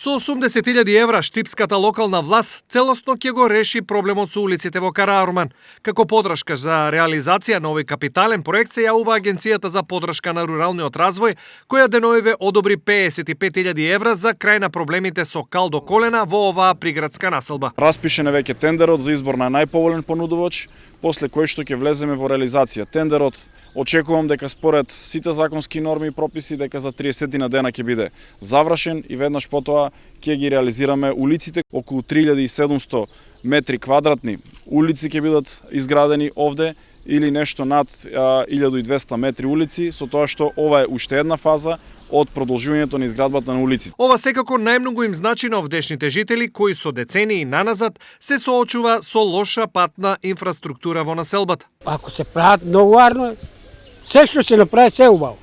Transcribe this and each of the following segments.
Со 80.000 евра штипската локална власт целосно ќе го реши проблемот со улиците во Караорман. Како подршка за реализација на овој капитален проект се јавува Агенцијата за подршка на руралниот развој, која деноиве одобри 55.000 евра за крај на проблемите со кал до колена во оваа приградска населба. Распишен е веќе тендерот за избор на најповолен понудувач, после кој што ќе влеземе во реализација. Тендерот очекувам дека според сите законски норми и прописи дека за 30 на дена ќе биде завршен и веднаш потоа ќе ги реализираме улиците. Околу 3700 метри квадратни улици ќе бидат изградени овде или нешто над 1200 метри улици, со тоа што ова е уште една фаза од продолжувањето на изградбата на улиците. Ова секако најмногу им значи на овдешните жители кои со децении наназад се соочува со лоша патна инфраструктура во населбата. Ако се прават многу арно, се што се направи се убаво.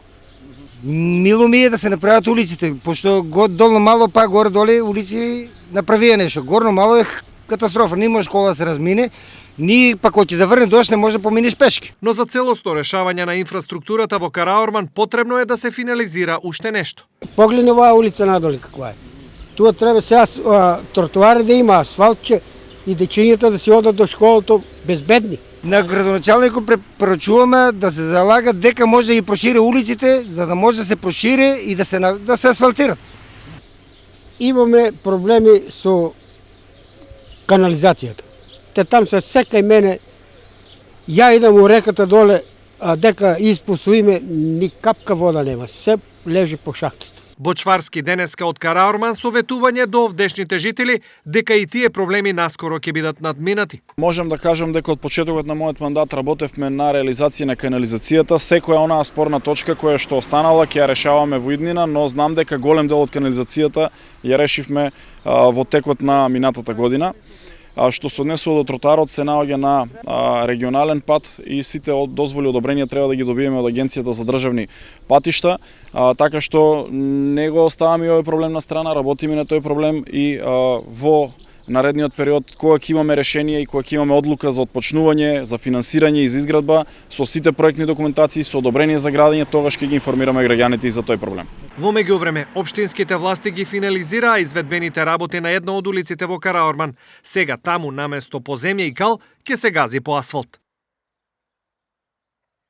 Мило ми е да се направат улиците, пошто долно мало па горе доле улици направија нешто. Горно мало е катастрофа, не може кола да се размине. Ни пак кога ќе заврне дожд не може да поминеш пешки. Но за целосно решавање на инфраструктурата во Караорман потребно е да се финализира уште нешто. Погледни оваа улица надоле каква е. Туа треба сега тротоари да има, асфалтче и дечињата да си одат до школото безбедни. На градоначалникот препорачуваме да се залага дека може да ги прошири улиците, за да може да се прошири и да се асфалтират. Имаме проблеми со канализацијата. Те там се секај мене, ја идам у реката доле, дека испусуиме, ни капка вода нема, се лежи по шахтите. Бочварски денеска од Караорман советување до овдешните жители дека и тие проблеми наскоро ќе бидат надминати. Можам да кажам дека од почетокот на мојот мандат работевме на реализација на канализацијата. Секоја онаа спорна точка која што останала ќе ја решаваме во иднина, но знам дека голем дел од канализацијата ја решивме во текот на минатата година. Што се однесува до тротоарот се наоѓа на регионален пат и сите дозволи одобренија треба да ги добиеме од Агенцијата за државни патишта, така што не го оставаме овој проблем на страна, работиме на тој проблем и во наредниот период кога ќе имаме решение и кога ќе имаме одлука за отпочнување, за финансирање и за изградба со сите проектни документации, со одобрение за градење, тогаш ќе ги информираме граѓаните и за тој проблем. Во меѓувреме, општинските власти ги финализираа изведбените работи на една од улиците во Караорман. Сега таму наместо по земја и кал ќе се гази по асфалт.